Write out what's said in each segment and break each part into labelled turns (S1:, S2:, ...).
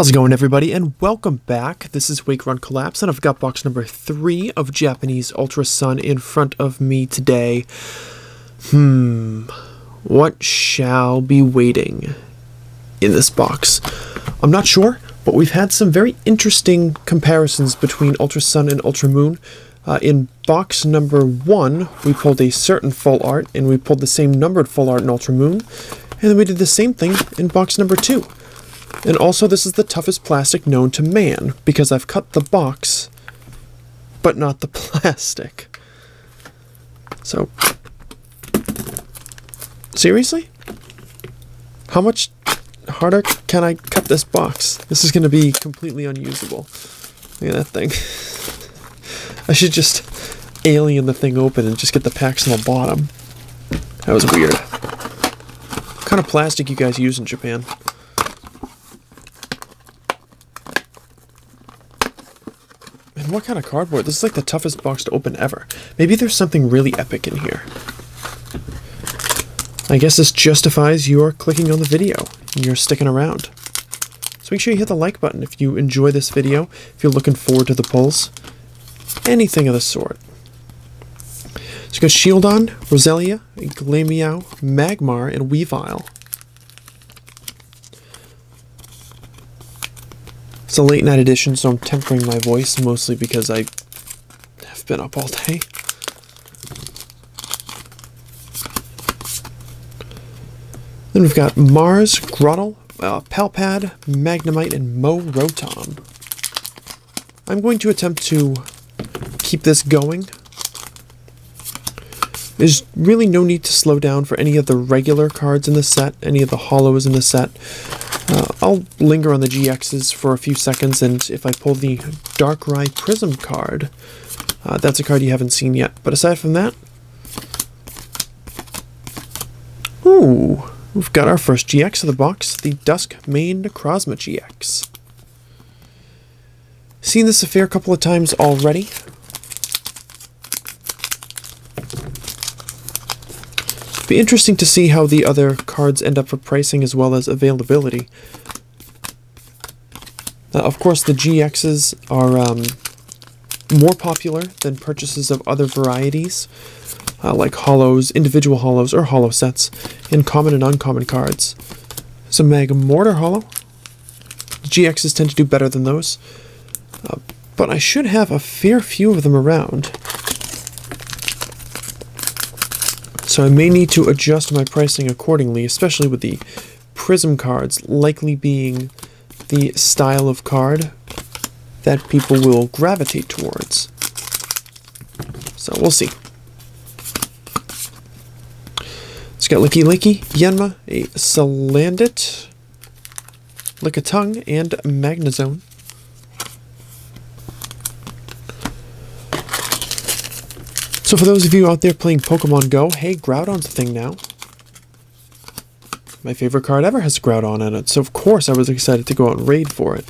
S1: How's it going, everybody, and welcome back. This is Wake Run Collapse, and I've got box number 3 of Japanese Ultra Sun in front of me today. What shall be waiting in this box? I'm not sure, but we've had some very interesting comparisons between Ultra Sun and Ultra Moon. In box number 1, we pulled a certain full art, and we pulled the same numbered full art in Ultra Moon, and then we did the same thing in box number 2. And also, this is the toughest plastic known to man, because I've cut the box, but not the plastic. So, seriously? How much harder can I cut this box? This is going to be completely unusable. Look at that thing. I should just alien the thing open and just get the packs on the bottom. That was weird. What kind of plastic you guys use in Japan? And what kind of cardboard? This is like the toughest box to open ever. Maybe there's something really epic in here. I guess this justifies your clicking on the video and you're sticking around. So make sure you hit the like button if you enjoy this video, if you're looking forward to the pulls, anything of the sort. So we got Shieldon, Roselia, Glameow, Magmar, and Weavile. It's a late night edition, so I'm tempering my voice, mostly because I have been up all day. Then we've got Mars, Grottle, Palpad, Magnemite, and Mo-Rotom. I'm going to attempt to keep this going. There's really no need to slow down for any of the regular cards in the set, any of the holos in the set. I'll linger on the GXs for a few seconds, and if I pull the Darkrai Prism card, that's a card you haven't seen yet. But aside from that, ooh, we've got our first GX of the box, the Duskmane Necrozma GX. Seen this a fair couple of times already. Be interesting to see how the other cards end up for pricing as well as availability. Of course, the GXs are more popular than purchases of other varieties, like holos, individual holos, or holo sets, in common and uncommon cards. So Magmortar holo. GXs tend to do better than those, but I should have a fair few of them around. So I may need to adjust my pricing accordingly, especially with the Prism cards likely being the style of card that people will gravitate towards. So we'll see. It's got Licky, Yanma, a Salandit, Lickitung, and Magnezone. So for those of you out there playing Pokemon Go, hey, Groudon's a thing now. My favorite card ever has Groudon in it, so of course I was excited to go out and raid for it.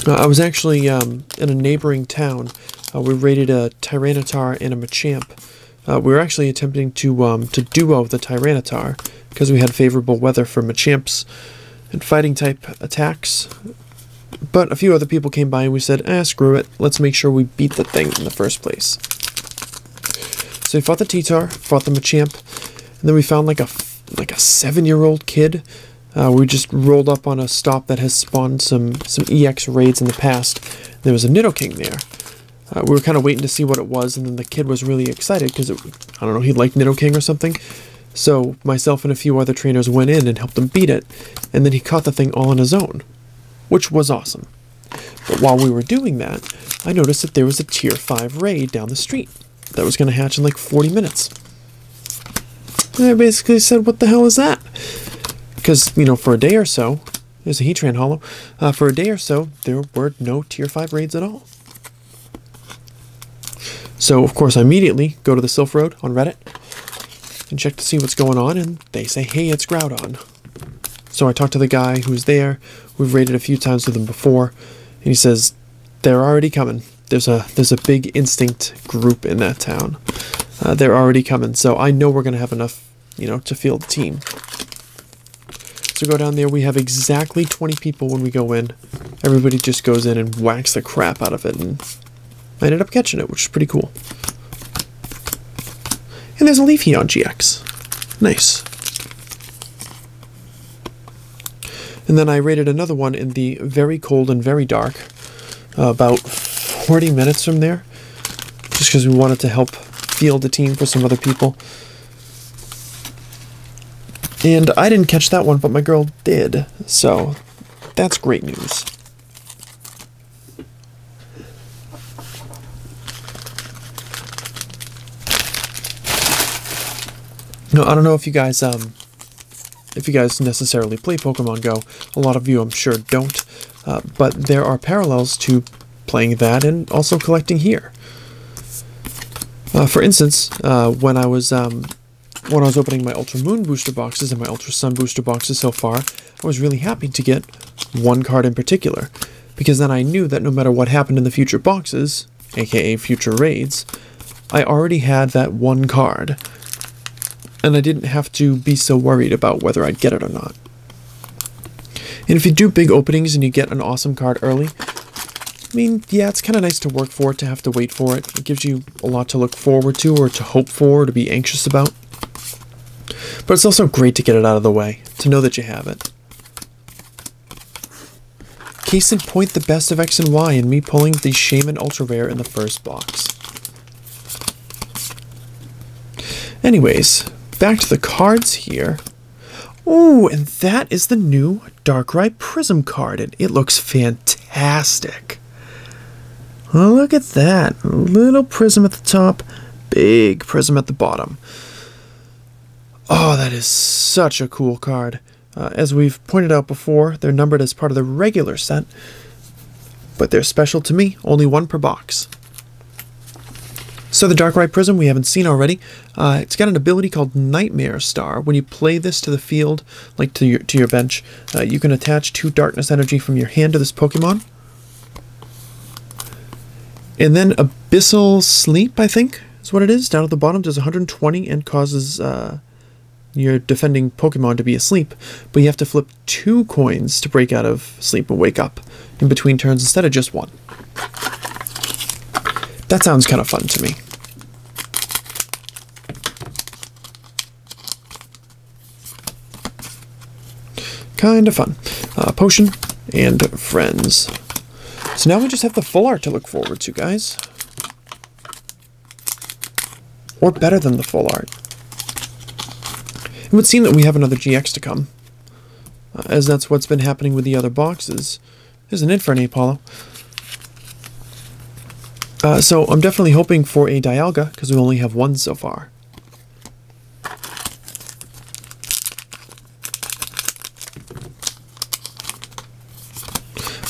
S1: I was actually in a neighboring town. We raided a Tyranitar and a Machamp. We were actually attempting to duo the Tyranitar, because we had favorable weather for Machamps and fighting type attacks. But a few other people came by and we said, screw it, let's make sure we beat the thing in the first place. So we fought the T-Tar, fought the Machamp, and then we found like a 7-year-old kid. We just rolled up on a stop that has spawned some EX raids in the past. There was a Nidoking there. We were kind of waiting to see what it was, and then the kid was really excited because, I don't know, he liked Nidoking or something. So myself and a few other trainers went in and helped him beat it, and then he caught the thing all on his own, which was awesome. But while we were doing that, I noticed that there was a tier 5 raid down the street that was going to hatch in like 40 minutes. And I basically said, what the hell is that? Because, you know, for a day or so, there's a Heatran holo, for a day or so, there were no tier 5 raids at all. So, of course, I immediately go to the Sylph Road on Reddit and check to see what's going on, and they say, hey, it's Groudon. So I talked to the guy who's there. We've raided a few times with him before, and he says they're already coming. There's a big instinct group in that town. They're already coming, so I know we're gonna have enough, you know, to field the team. So go down there. We have exactly 20 people when we go in. Everybody just goes in and whacks the crap out of it, and I ended up catching it, which is pretty cool. And there's a Leafeon GX. Nice. And then I raided another one in the very cold and very dark, about 40 minutes from there, just because we wanted to help field a team for some other people. And I didn't catch that one, but my girl did, so that's great news. No, I don't know if you guys necessarily play Pokemon Go. A lot of you, I'm sure, don't. But there are parallels to playing that and also collecting here. For instance, when I was opening my Ultra Moon booster boxes and my Ultra Sun booster boxes so far, I was really happy to get one card in particular, because then I knew that no matter what happened in the future boxes, aka future raids, I already had that one card. And I didn't have to be so worried about whether I'd get it or not. And if you do big openings and you get an awesome card early, I mean, yeah, it's kind of nice to work for it, to have to wait for it. It gives you a lot to look forward to, or to hope for, or to be anxious about. But it's also great to get it out of the way, to know that you have it. Case in point, the best of X and Y, and me pulling the Shaman Ultra Rare in the first box. Anyways, back to the cards here. Oh, and that is the new Darkrai Prism card, and it looks fantastic. Oh, look at that. A little prism at the top, big prism at the bottom. Oh, that is such a cool card. As we've pointed out before, they're numbered as part of the regular set, but they're special to me, only one per box. So the Darkrai Prism we haven't seen already. It's got an ability called Nightmare Star. When you play this to the field, like to your bench, you can attach 2 darkness energy from your hand to this Pokemon. And then Abyssal Sleep, I think, is what it is. Down at the bottom, does 120 and causes your defending Pokemon to be asleep. But you have to flip 2 coins to break out of sleep and wake up in between turns instead of just 1. That sounds kind of fun to me. Kind of fun. Potion and friends. So now we just have the full art to look forward to, guys. Or better than the full art. It would seem that we have another GX to come, as that's what's been happening with the other boxes. There's an Infernape Holo. So I'm definitely hoping for a Dialga, because we only have one so far.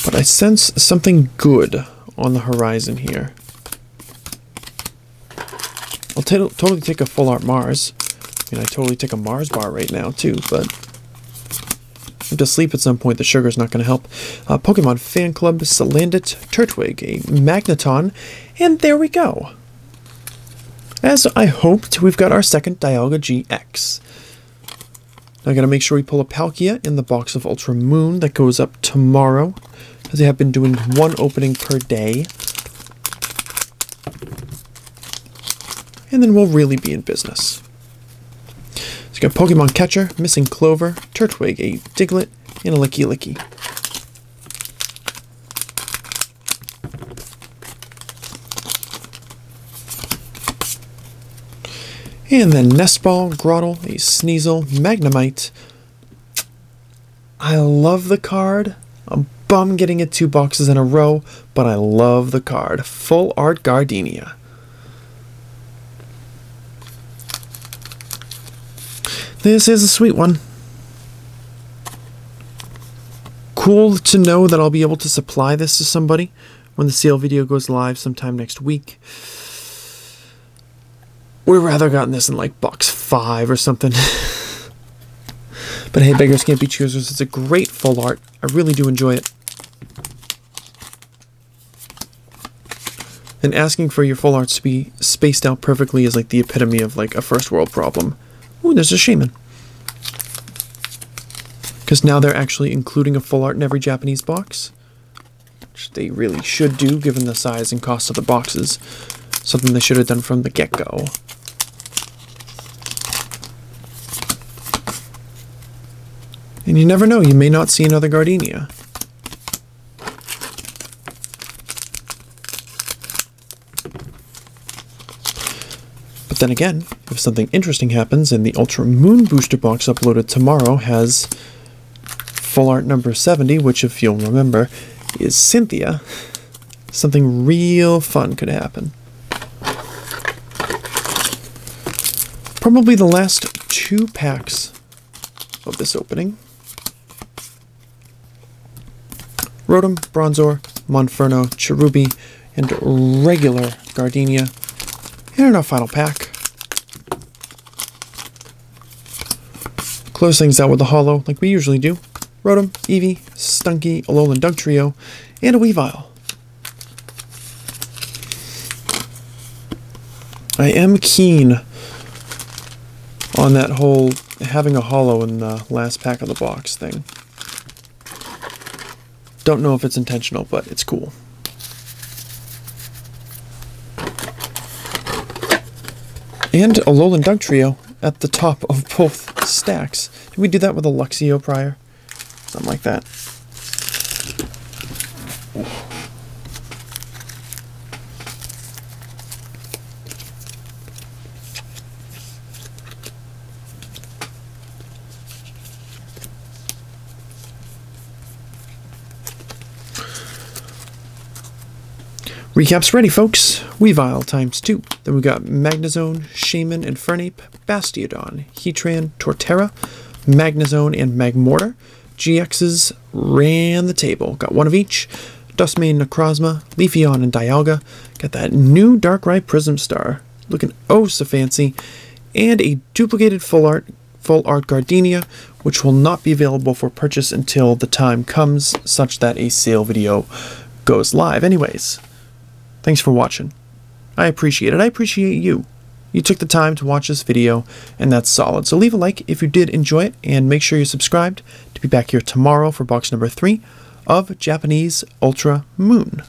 S1: But I sense something good on the horizon here. I'll totally take a full art Mars. I mean, I totally take a Mars bar right now too, but if to sleep at some point, the sugar's not going to help. Pokemon Fan Club, Salandit, Turtwig, a Magneton, and there we go. As I hoped, we've got our second Dialga GX. I gotta make sure we pull a Palkia in the box of Ultra Moon that goes up tomorrow, as they have been doing one opening per day. And then we'll really be in business. So we got Pokemon Catcher, Missing Clover, Turtwig, a Diglett, and a Licky Licky. And then Nestball, Grotle, a Sneasel, Magnemite. I love the card. I'm bummed getting it 2 boxes in a row, but I love the card. Full Art Gardenia. This is a sweet one. Cool to know that I'll be able to supply this to somebody when the sale video goes live sometime next week. Would have rather gotten this in like box 5 or something. But hey, beggars can't be choosers. It's a great full art. I really do enjoy it. And asking for your full arts to be spaced out perfectly is like the epitome of like a first world problem. Ooh, there's a Shaman. because now they're actually including a full art in every Japanese box, which they really should do given the size and cost of the boxes. Something they should have done from the get-go. And you never know, you may not see another Gardenia. But then again, if something interesting happens and the Ultra Moon booster box uploaded tomorrow has full art number 70, which if you'll remember is Cynthia, something real fun could happen. Probably the last 2 packs of this opening. Rotom, Bronzor, Monferno, Cherubi, and regular Gardenia. And our final pack. Close things out with a holo like we usually do. Rotom, Eevee, Stunky, Alolan Dugtrio, and a Weavile. I am keen on that whole having a holo in the last pack of the box thing. Don't know if it's intentional, but it's cool. And Alolan Dugtrio at the top of both stacks. Did we do that with a Luxio prior? Something like that. Recap's ready, folks. Weavile ×2. Then we got Magnezone, Shaman, and Fernape, Bastiodon, Heatran, Torterra, Magnezone, and Magmortar. GXs ran the table. Got one of each. Dustmane, Necrozma, Leafeon, and Dialga. Got that new Darkrai Prism Star. Looking oh so fancy. And a duplicated full art Gardenia, which will not be available for purchase until the time comes, such that a sale video goes live. Anyways, thanks for watching. I appreciate it. I appreciate you. You took the time to watch this video, and that's solid. So leave a like if you did enjoy it, and make sure you're subscribed to be back here tomorrow for box number 3 of Japanese Ultra Moon.